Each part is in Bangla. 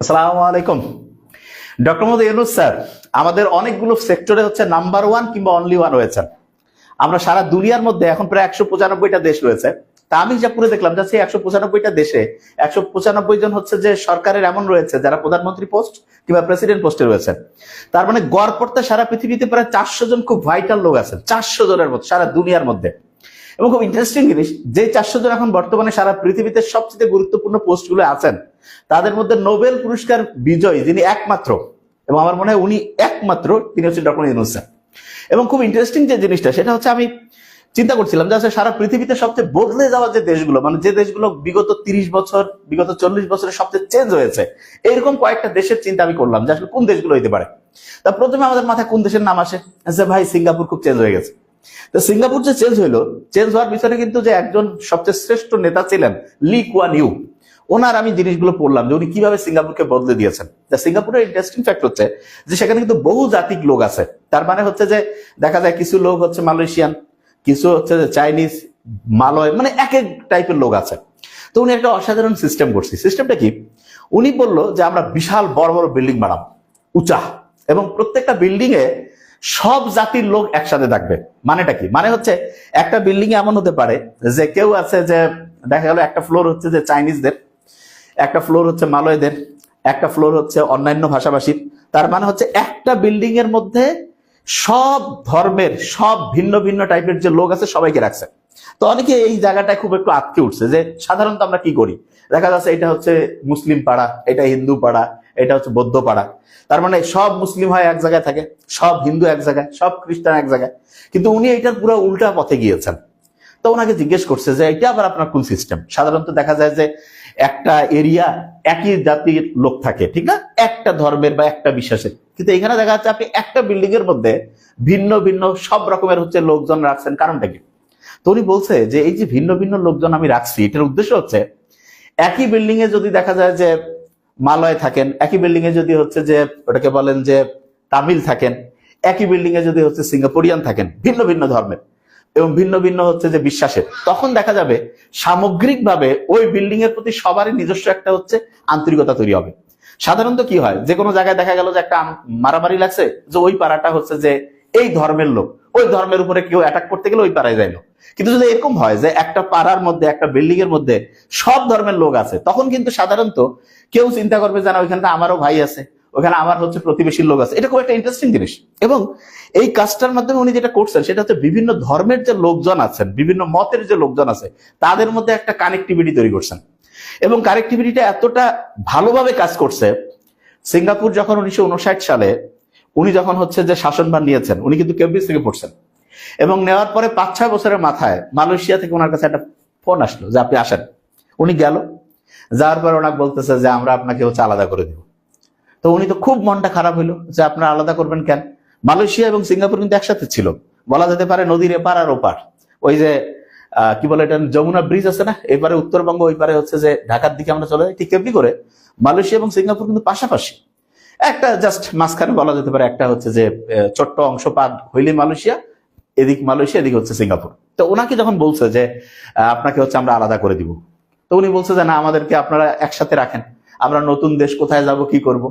আসসালামু আলাইকুম। ডক্টর মোহাম্মদ ইউনূস স্যার আমাদের অনেকগুলো সেক্টরে হচ্ছে নাম্বার ওয়ান কিংবা অনলি ওয়ান হয়েছেন। আমরা সারা দুনিয়ার মধ্যে এখন প্রায় 195টা দেশ রয়েছে। তা আমি যা পুরো দেখলাম যে সেই 195টা দেশে 195 জন হচ্ছে যে সরকারের এমন রয়েছে যারা প্রধানমন্ত্রী পোস্ট কিংবা প্রেসিডেন্ট পোস্টে রয়েছে। তার মানে গড় পড়তে সারা পৃথিবীতে প্রায় 400 জন খুব ভাইটাল লোক আছেন, 400 জনের মধ্যে সারা দুনিয়ার মধ্যে। এবং খুব ইন্টারেস্টিং জিনিস, যে 400 জন এখন বর্তমানে সারা পৃথিবীতে সবচেয়ে গুরুত্বপূর্ণ পোস্টগুলো আছেন, তাদের মধ্যে নোবেল পুরস্কার বিজয়ী যিনি একমাত্র, এবং আমার মনে হয় উনি একমাত্র, তিনি হচ্ছেন ডক্টর ইউনূস স্যার। এবং খুব ইন্টারেস্টিং যে জিনিসটা সেটা হচ্ছে, আমি চিন্তা করছিলাম যে সারা পৃথিবীতে সবচেয়ে বদলে যাওয়া যে দেশগুলো, মানে যে দেশগুলো বিগত 30 বছর বিগত 40 বছরে সবচেয়ে চেঞ্জ হয়েছে, এইরকম কয়েকটা দেশের চিন্তা আমি করলাম যে আসলে কোন দেশগুলো হইতে পারে। তা প্রথমে আমাদের মাথায় কোন দেশের নাম আসে, যে ভাই সিঙ্গাপুর খুব চেঞ্জ হয়ে গেছে। তো সিঙ্গাপুর যে চেঞ্জ হইলো, চেঞ্জ হওয়ার পিছনে কিন্তু যে একজন সবচেয়ে শ্রেষ্ঠ নেতা ছিলেন লি কুয়ান ইউ, ওনার আমি জিনিসগুলো পড়লাম যে উনি কিভাবে সিঙ্গাপুরকে বদলে দিয়েছেন। সিঙ্গাপুরের ইন্টারেস্টিং ফ্যাক্ট হচ্ছে যে সেখানে কিন্তু বহু জাতিক লোক আছে। তার মানে হচ্ছে যে দেখা যায় কিছু লোক হচ্ছে মালয়েশিয়ান, কিছু হচ্ছে যে চাইনিজ, মালয়, মানে এক এক টাইপের লোক আছে। তো উনি একটা অসাধারণ সিস্টেম করছে। সিস্টেমটা কি? উনি বললো যে আমরা বিশাল বড় বড় বিল্ডিং বানাবো, উঁচা, এবং প্রত্যেকটা বিল্ডিং এ সব জাতির লোক একসাথে থাকবে। মানেটা কি? মানে হচ্ছে একটা বিল্ডিং এ এমন হতে পারে যে কেউ আছে যে দেখা গেল একটা ফ্লোর হচ্ছে যে চাইনিজদের, একটা ফ্লোর হচ্ছে মালয়দের, একটা ফ্লোর হচ্ছে অন্যান্য ভাষাভাষীর। তার মানে হচ্ছে একটা বিল্ডিং এর মধ্যে সব ধর্মের, সব ভিন্ন ভিন্ন টাইপের যে লোক আছে সবাইকে রাখছে। তো অনেকে এই জায়গাটায় খুব একটু আটকে উঠছে যে সাধারণত আমরা কি করি, দেখা যাচ্ছে এটা হচ্ছে মুসলিম পাড়া, এটা হিন্দু পাড়া, এটা হচ্ছে বৌদ্ধ পাড়া। তার মানে সব মুসলিম হয় এক জায়গায় থাকে, সব হিন্দু এক জায়গায়, সব খ্রিস্টান এক জায়গায়। কিন্তু উনি এটার পুরো উল্টা পথে গিয়েছেন। তো ওনাকে জিজ্ঞেস করছে যে এটা আবার আপনার কোন সিস্টেম? সাধারণত দেখা যায় যে একটা এরিয়া একই জাতির লোক থাকে, ঠিক না, একটা ধর্মের বা একটা বিশ্বাসের। কিন্তু এখানে দেখা যাচ্ছে আপনি একটা বিল্ডিং এর মধ্যে ভিন্ন ভিন্ন সব রকমের হচ্ছে লোকজন রাখছেন, কারণটা কি? তো উনি বলছে যে এই যে ভিন্ন ভিন্ন লোকজন আমি রাখছি, এটার উদ্দেশ্য হচ্ছে একই বিল্ডিং এ যদি দেখা যায় যে মালয় থাকেন, একই বিল্ডিং এ যদি হচ্ছে যে ওটাকে বলেন যে তামিল থাকেন, একই বিল্ডিং এ যদি হচ্ছে সিঙ্গাপুরিয়ান থাকেন, ভিন্ন ভিন্ন ধর্মের এবং ভিন্ন ভিন্ন হচ্ছে যে বিশ্বাসের, তখন দেখা যাবে সামগ্রিকভাবে ওই বিল্ডিং এর প্রতি সবারই নিজস্ব একটা হচ্ছে আন্তরিকতা তৈরি হবে। সাধারণত কি হয়, যে কোনো জায়গায় দেখা গেল যে একটা মারামারি লাগছে, যে ওই পাড়াটা হচ্ছে যে এই ধর্মের লোক, ওই ধর্মের উপরে কেউ অ্যাটাক করতে গেলে ওই পাড়ায় যাইলো। কিন্তু যদি এরকম হয় যে একটা পাড়ার মধ্যে, একটা বিল্ডিং এর মধ্যে সব ধর্মের লোক আছে, তখন কিন্তু সাধারণত কেউ চিন্তা করবে যে না, ওইখানটা আমারও ভাই আছে, ওখানে আমার হচ্ছে প্রতিবেশীর লোক আছে। এটা খুব একটা ইন্টারেস্টিং জিনিস। এবং এই কাজটার মাধ্যমে উনি যেটা করছেন সেটা হচ্ছে বিভিন্ন ধর্মের যে লোকজন আছেন, বিভিন্ন মতের যে লোকজন আছে, তাদের মধ্যে একটা কানেক্টিভিটি তৈরি করছেন। এবং কানেক্টিভিটিটা এতটা ভালোভাবে কাজ করছে, সিঙ্গাপুর যখন 1959 সালে উনি যখন হচ্ছে যে শাসনভার নিয়েছেন, উনি কিন্তু কেমব্রিজ থেকে পড়ছেন, এবং নেওয়ার পরে 5-6 বছরের মাথায় মালয়েশিয়া থেকে ওনার কাছে একটা ফোন আসলো যে আপনি আসেন। উনি গেল, যাওয়ার পরে ওনাকে বলতেছে যে আমরা আপনাকে হচ্ছে আলাদা করে দিব। তো উনি তো খুব মনটা খারাপ হইলো যে আপনারা আলাদা করবেন কেন? মালয়েশিয়া এবং সিঙ্গাপুর কিন্তু একসাথে ছিল, বলা যেতে পারে নদীর এপার আর ওপার। ওই যে কি বলে এটা, যমুনা ব্রিজ আছে না, এপারে উত্তরবঙ্গ, ওই পারে হচ্ছে যে ঢাকার দিকে আমরা চলে যাই, ঠিক এমনি করে মালয়েশিয়া এবং সিঙ্গাপুর কিন্তু পাশাপাশি, একটা জাস্ট মাঝখানে বলা যেতে পারে একটা হচ্ছে যে ছোট্ট অংশ পার হইলে মালয়েশিয়া, এদিক মালয়েশিয়া, এদিকে হচ্ছে সিঙ্গাপুর। তো ওনাকে যখন বলছে যে আপনাকে হচ্ছে আমরা আলাদা করে দিব, তো উনি বলছে যে না, আমাদেরকে আপনারা একসাথে রাখেন, আমরা নতুন দেশ কোথায় যাব, কি করব।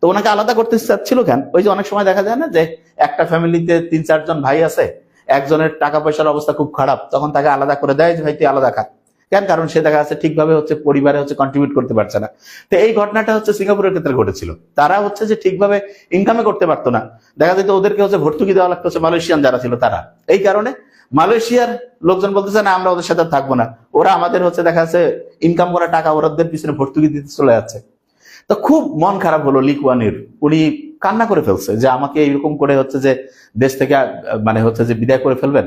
তো ওনাকে আলাদা করতে চাচ্ছিল কেন? ওই যে অনেক সময় দেখা যায় না যে একটা ফ্যামিলিতে 3-4 জন ভাই আছে, একজনের টাকা পয়সার অবস্থা খুব খারাপ, তখন তাকে আলাদা করে দেয় যে ভাই তুই আলাদা খা। কেন? কারণ সে দেখা যাচ্ছে ঠিকভাবে হচ্ছে পরিবারে হচ্ছে কন্ট্রিবিউট করতে পারছে না। তো এই ঘটনাটা হচ্ছে সিঙ্গাপুরের ক্ষেত্রে ঘটেছিল। তারা হচ্ছে যে ঠিকভাবে ইনকামে করতে পারতো না, দেখা যেত ওদেরকে হচ্ছে ভর্তুকি দেওয়া লাগতো হচ্ছে মালয়েশিয়ান যারা ছিল তারা। এই কারণে মালয়েশিয়ার লোকজন বলতেছে না, আমরা ওদের সাথে থাকবো না, ওরা আমাদের হচ্ছে দেখা যাচ্ছে ইনকাম করা টাকা ওদের পিছনে ভর্তুকি দিতে চলে যাচ্ছে। তো খুব মন খারাপ হলো লি কুয়ান ইউর, উনি কান্না করে ফেলছে যে আমাকে এইরকম করে হচ্ছে যে দেশ থেকে মানে হচ্ছে যে বিদায় করে ফেলবেন।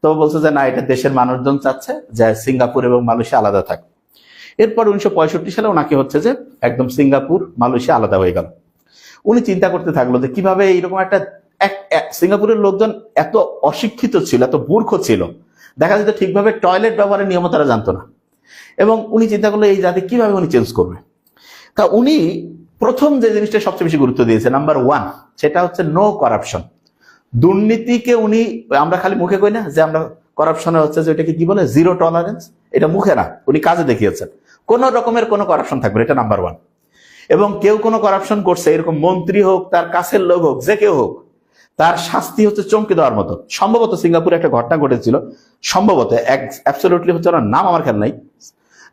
তো বলছে যে না, এটা দেশের মানুষজন চাচ্ছে যে সিঙ্গাপুর এবং মালয়েশিয়া আলাদা থাক। এরপর 1965 সালে ওনাকে হচ্ছে যে একদম সিঙ্গাপুর মালয়েশিয়া আলাদা হয়ে গেল। উনি চিন্তা করতে থাকলো যে কিভাবে এইরকম একটা সিঙ্গাপুরের লোকজন এত অশিক্ষিত ছিল, এত মূর্খ ছিল, দেখা যেত ঠিকভাবে টয়লেট ব্যবহারের নিয়ম তারা জানতো না। এবং উনি চিন্তা করলো এই জাতি কিভাবে উনি চেঞ্জ করবে। তা উনি প্রথম যে জিনিসটা সবচেয়ে বেশি গুরুত্ব দিয়েছে, নাম্বার 1, সেটা হচ্ছে নো করাপশন। দুর্নীতিকে উনি, আমরা খালি মুখে কই না যে আমরা করাপশনে হচ্ছে যে এটাকে কি বলে, জিরো টলারেন্স, এটা মুখে না, উনি কাজে দেখিয়েছেন। কোন রকমের কোনো করাপশন থাকবে, এটা নাম্বার 1। এবং কেউ কোনো কারাপশন করছে, এরকম মন্ত্রী হোক, তার কাছের লোক হোক, যে কেউ হোক, তার শাস্তি হচ্ছে চমকে দেওয়ার মতো। সম্ভবত সিঙ্গাপুরে একটা ঘটনা ঘটেছিল, সম্ভবত অ্যাবসলিউটলি হচ্ছে ওনার নাম আমার খেয়াল নাই,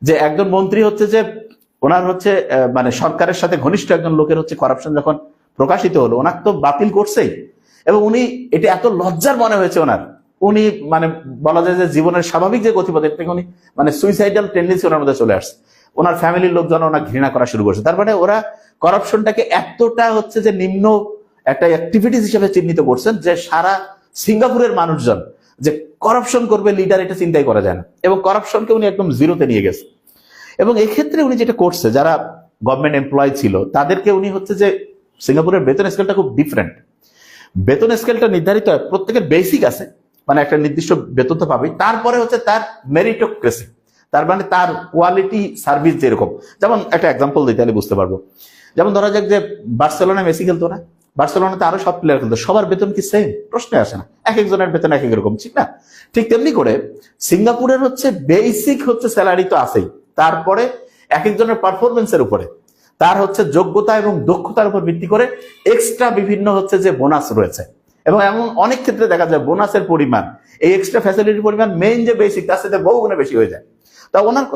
যে একজন মন্ত্রী হচ্ছে যে ওনার হচ্ছে মানে সরকারের সাথে ঘনিষ্ঠ একজন লোকের হচ্ছে করাপশন যখন প্রকাশিত হলো, ওনাকে তো বাতিল করছেই। এবং উনি এটা এত লজ্জার মনে হয়েছে ওনার, উনি মানে বলা যায় যে জীবনের স্বাভাবিক যে গতিপথের থেকে উনি মানে সুইসাইডাল টেন্ডেন্সি ওনার মধ্যে চলে আসছে। ওনার ফ্যামিলির লোকজন ওনার ঘৃণা করা শুরু করছে। তার মানে ওরা করাপশনটাকে এতটা হচ্ছে যে নিম্ন একটা অ্যাক্টিভিটিস হিসেবে চিহ্নিত করছেন যে সারা সিঙ্গাপুরের মানুষজন যে করাপশন করবে লিডার এটা চিন্তাই করা যায় না, এবং করাপশনকে উনি একদম জিরোতে নিয়ে গেছে। এবং এই ক্ষেত্রে উনি যেটা করছে, যারা গভর্নমেন্ট এমপ্লয় ছিল তাদেরকে উনি হচ্ছে যে সিঙ্গাপুরের বেতন স্কেলটা খুব ডিফারেন্ট। বেতন স্কেলটা নির্ধারিত হয়, প্রত্যেকের বেসিক আছে, মানে একটা নির্দিষ্ট বেতন তো পাবেই, তারপরে হচ্ছে তার মেরিটোক্রেসি, তার মানে তার কোয়ালিটি সার্ভিস যেরকম। যেমন একটা এক্সাম্পল দিতে হলে বুঝতে পারবো, যেমন ধরা যাক যে বার্সেলোনা মেসি খেলতো না, বার্সেলোনাতে আরো সব প্লেয়ার খেলতো, সবার বেতন কি সেম? প্রশ্নে আসে না, এক একজনের বেতন এক এক রকম, ঠিক না? ঠিক তেমনি করে সিঙ্গাপুরের হচ্ছে বেসিক হচ্ছে স্যালারি তো আছেই, তারপরে এক একজনের পারফরমেন্সের উপরে, তার হচ্ছে যোগ্যতা এবং দক্ষতার উপর ভিত্তি করে এক্সট্রা বিভিন্ন হচ্ছে যে বোনাস রয়েছে। এবং এমন অনেক ক্ষেত্রে দেখা যায় বোনাসের পরিমাণ, এই এক্সট্রা ফ্যাসিলিটির পরিমাণ মেইন যে বেসিক তার সাথে বহুগুণে বেশি হয়ে যায়। তা ওনার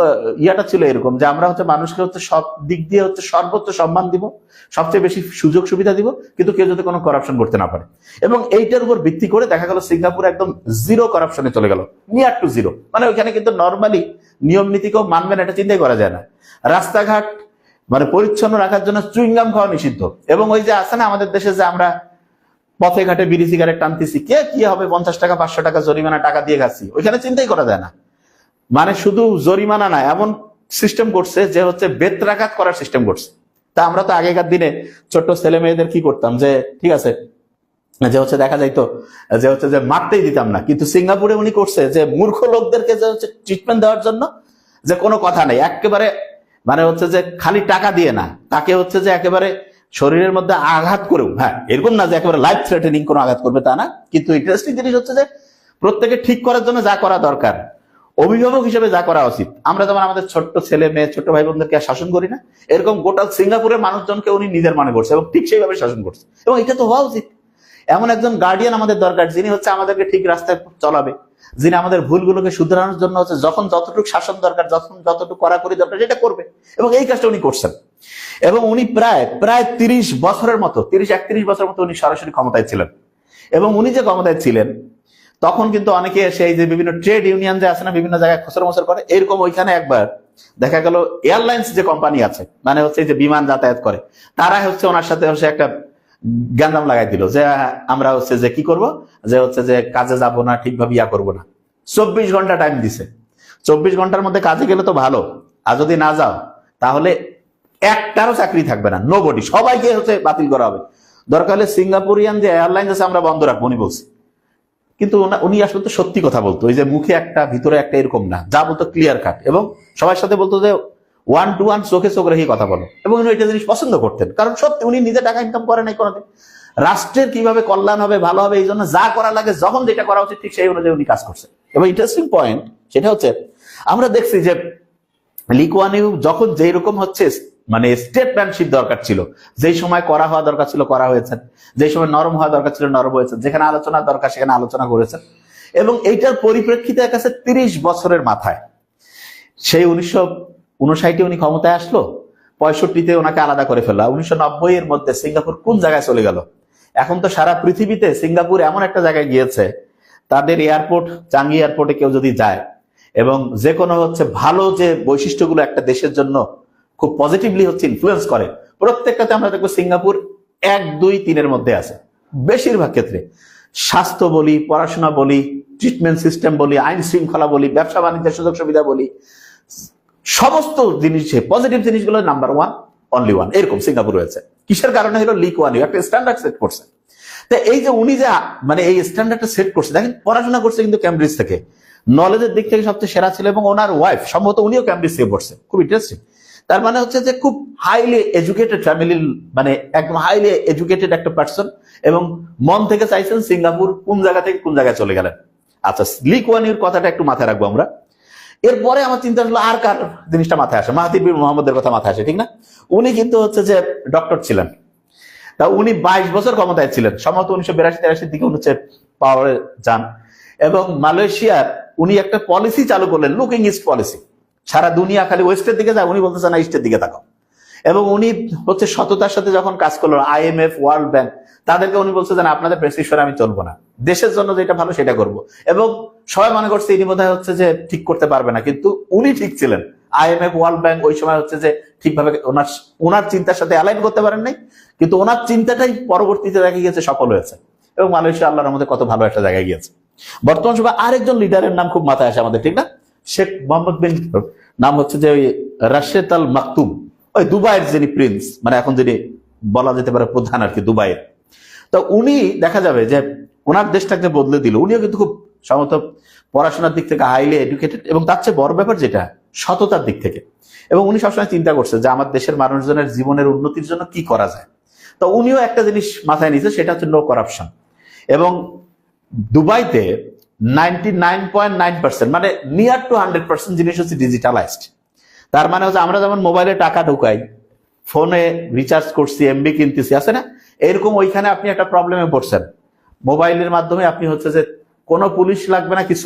ইয়াটা ছিল এরকম যে আমরা হচ্ছে মানুষকে হচ্ছে সব দিক দিয়ে হচ্ছে সর্বোচ্চ সম্মান দিব, সবচেয়ে বেশি সুযোগ সুবিধা দিব, কিন্তু কেউ যাতে কোনো করাপশন করতে না পারে। এবং এইটার উপর ভিত্তি করে দেখা গেল সিঙ্গাপুর একদম জিরো করাপশনে চলে গেল, নিয়ার টু জিরো। মানে ওইখানে কিন্তু নর্মালি নিয়ম নীতি কেউ মানবে না, এটা চিন্তাই করা যায় না। রাস্তাঘাট মানে পরিচ্ছন্ন রাখার জন্য চুইংগাম খাওয়া নিষিদ্ধ। এবং ওই যে আছে না আমাদের দেশে যে আমরা পথে ঘাটে বিড়ি সিগারেট টানতেছি, কে কি হবে 50 টাকা 500 টাকা জরিমানা টাকা দিয়ে খাচ্ছি, ওইখানে চিন্তাই করা যায় না। মানে শুধু জরিমানা না, এমন সিস্টেম করছে যে হচ্ছে বেত্রাঘাত করার সিস্টেম করছে। তা আমরা তো আগেকার দিনে ছোট্ট ছেলে মেয়েদের কি করতাম, যে ঠিক আছে যে হচ্ছে দেখা যাইতো যে হচ্ছে যে মারতেই দিতাম না, কিন্তু সিঙ্গাপুরে উনি করছে যে মূর্খ লোকদেরকে যে হচ্ছে ট্রিটমেন্ট দেওয়ার জন্য যে কোনো কথা নেই, একেবারে মানে হচ্ছে যে খালি টাকা দিয়ে না, তাকে হচ্ছে যে একেবারে শরীরের মধ্যে আঘাত করেও, হ্যাঁ এরকম না যে একেবারে লাইফ থ্রেটেনিং কোনো আঘাত করবে তা না, কিন্তু ইন্টারেস্টিং জিনিস হচ্ছে যে প্রত্যেকে ঠিক করার জন্য যা করা দরকার, অভিভাবক হিসেবে যা করা উচিত, আমরা যেমন আমাদের ছোট্ট ছেলে মেয়ে ছোট্ট ভাই বোনদেরকে শাসন করি না, এরকম গোটা সিঙ্গাপুরের মানুষজনকে উনি নিজের মনে করছে এবং ঠিক সেইভাবে শাসন করছে। এবং এটা তো হওয়া উচিত। এমন একজন গার্ডিয়ান আমাদের দরকার, যিনি হচ্ছে আমাদেরকে ঠিক রাস্তায় চলাবে, যিনি আমাদের ভুলগুলোকে শুধরানোর জন্য হচ্ছে যখন যতটুকু শাসন দরকার, যখন যতটুকু কড়াকড়ি দরকার সেটা করবে। এবং এই কাজটা উনি করছেন। এবং উনি প্রায় 30 বছরের মতো, 30-31 বছরের মতো উনি সরাসরি ক্ষমতায় ছিলেন। এবং উনি যে ক্ষমতায় ছিলেন তখন কিন্তু অনেকে সেই যে বিভিন্ন ট্রেড ইউনিয়ন যে আছে না, বিভিন্ন জায়গায় খসর মসর করে, এরকম ওইখানে একবার দেখা গেল এয়ারলাইন্স যে কোম্পানি আছে, মানে হচ্ছে যে বিমান যাতায়াত করে, তারা হচ্ছে ওনার সাথে হচ্ছে একটা গ্যান্দাম লাগাই দিল যে আমরা হচ্ছে যে কি করব, যে হচ্ছে যে কাজে যাব না, ঠিকভাবে ইয়া করবো না। 24 ঘন্টা টাইম দিছে, 24 ঘন্টার মধ্যে কাজে গেলে তো ভালো, আর যদি না যাও তাহলে একটারও চাকরি থাকবে না, নোবডি, সবাইকে হচ্ছে বাতিল করা হবে। দরকার হলে সিঙ্গাপুরিয়ান যে এয়ারলাইন্স আছে আমরা বন্ধ রাখবো, উনি বলছে। কিন্তু উনি আসলে তো সত্যি কথা বলতো, ওই যে মুখে একটা ভিতরে একটা এরকম না, যা বলতো ক্লিয়ার কাট, এবং সবার সাথে বলতো যে 1 to 1 চোখে চোখ রেখে কথা বলো। এবং উনি এটা জিনিস পছন্দ করতেন, কারণ সত্যি উনি নিজে টাকা ইনকাম করে নাই কোনোদিন, রাষ্ট্রের কিভাবে কল্যাণ হবে ভালো হবে এই জন্য যা করা লাগে যখন যেটা করা উচিত ঠিক সেই অনুযায়ী উনি কাজ করছেন। এবং ইন্টারেস্টিং পয়েন্ট সেটা হচ্ছে আমরা দেখছি যে লি কুয়ান ইউ যখন যেই রকম হচ্ছে মানে স্টেটম্যানশিপ দরকার ছিল, যেই সময় করা হওয়া দরকার ছিল করা হয়েছে, যেই সময় নরম হওয়া দরকার ছিল নরম হয়েছে, যেখানে আলোচনা দরকার সেখানে আলোচনা করেছেন। এবং এইটার পরিপ্রেক্ষিতে কাছে 30 বছরের মাথায় সেই 1959 উনি ক্ষমতায় আসলো, 65-তে ওনাকে আলাদা করে ফেললো, 1990 এর মধ্যে সিঙ্গাপুর কোন জায়গায় চলে গেল। এখন তো সারা পৃথিবীতে সিঙ্গাপুর এমন একটা জায়গায় গিয়েছে, তাদের এয়ারপোর্ট চাঙ্গি এয়ারপোর্টে কেউ যদি যায় এবং যে কোনো হচ্ছে ভালো যে বৈশিষ্ট্যগুলো একটা দেশের জন্য খুব পজিটিভলি হচ্ছে ইনফ্লুয়েন্স করে, প্রত্যেকটাতে আমরা দেখবো সিঙ্গাপুর 1, 2, 3 এর মধ্যে আছে। বেশিরভাগ ক্ষেত্রে স্বাস্থ্য বলি, পড়াশোনা বলি, ট্রিটমেন্ট সিস্টেম বলি, আইন শৃঙ্খলা বলি, ব্যবসা বাণিজ্যের সুযোগ সুবিধা বলি, সমস্ত জিনিসে পজিটিভ জিনিসগুলো নাম্বার 1, অনলি 1 এরকম সিঙ্গাপুর রয়েছে। কিসের কারণে হলো লি কুয়ান ইউ একটা স্ট্যান্ডার্ড সেট করছে। তো এই যে উনি যে মানে এই স্ট্যান্ডার্ডটা সেট করছে, দেখেন পড়াশোনা করছে কিন্তু ক্যামব্রিজ থেকে, নলেজের দিক থেকে সবচেয়ে সেরা ছিল, এবং ওনার ওয়াইফ সম্ভবত উনিও ক্যামব্রিজ থেকে পড়ছে। খুব ইন্টারেস্টিং। তার মানে হচ্ছে যে খুব হাইলি এডুকেটেড ফ্যামিলির, মানে একদম হাইলি এডুকেটেড একটা পার্সন, এবং মন থেকে চাইছেন সিঙ্গাপুর কোন জায়গা থেকে কোন জায়গায় চলে গেলেন। আচ্ছা, লি কুয়ান ইউর কথাটা একটু মাথায় রাখবো আমরা। এরপরে আমার চিন্তা হলো আর কার জিনিসটা মাথায় আসে, মাহাথির বিন মোহাম্মদের কথা মাথায় আসে, ঠিক না? উনি কিন্তু হচ্ছে যে ডক্টর ছিলেন। তা উনি 22 বছর ক্ষমতায় ছিলেন, সম্ভবত 1982-83 দিকে উনি হচ্ছে পাওয়ারে যান, এবং মালয়েশিয়ার উনি একটা পলিসি চালু করলেন, লুকিং ইস্ট পলিসি। সারা দুনিয়া খালি ওয়েস্টের দিকে যায়, উনি বলতেছেন না ইস্টের দিকে তাকাও। এবং উনি হচ্ছে সততার সাথে যখন কাজ করলেন, IMF, ওয়ার্ল্ড ব্যাংক, তাদেরকে উনি বলছে যে আপনাদের প্রেসক্রিপশনে আমি চলবো না, দেশের জন্য যেটা ভালো সেটা করব। এবং সবাই মনে করছে ইনি বোধহয় হচ্ছে যে ঠিক করতে পারবে না, কিন্তু উনি ঠিক ছিলেন। IMF, ওয়ার্ল্ড ব্যাংক ওই সময় হচ্ছে যে ঠিকভাবে ওনার চিন্তার সাথে অ্যালাইন করতে পারেন নাই, কিন্তু ওনার চিন্তাটাই পরবর্তীতে দেখা গিয়েছে সফল হয়েছে, এবং মালয়েশিয়া আল্লাহর মধ্যে কত ভালো একটা জায়গায় গিয়েছে। বর্তমান সময় আরেকজন লিডারের নাম খুব মাথায় আসে আমাদের, ঠিক না? শেখ মোহাম্মদ বিন, নাম হচ্ছে যে ওই রাশেদ আল মাকতুম, ওই দুবাইয়ের যিনি প্রিন্স, মানে এখন যিনি বলা যেতে পারে প্রধান আর কি দুবাইয়ের। তো উনি দেখা যাবে যে ওনার দেশটাকে বদলে দিল। উনিও কিন্তু খুব সম্ভবত পড়াশোনার দিক থেকে হাইলি এডুকেটেড, এবং তার চেয়ে বড় ব্যাপার যেটা সততার দিক থেকে। এবং উনি সবসময় চিন্তা করছে যে আমার দেশের মানুষজনের জীবনের উন্নতির জন্য কি করা যায়। তো উনিও একটা জিনিস মাথায় নিয়েছে, সেটা হচ্ছে নো করাপশন। এবং দুবাইতে 99.9%, মানে নিয়ার টু 100% জিনিস হচ্ছে ডিজিটালাইজড। তার মানে হচ্ছে আমরা যেমন মোবাইলে টাকা ঢুকাই, ফোনে রিচার্জ করছি, MB কিনতেছি, আছে না, এরকম ওইখানে আপনি একটা প্রবলেমে পড়ছেন, মোবাইলের মাধ্যমে আপনি হচ্ছে যে কোনো পুলিশ লাগবে না, কিছু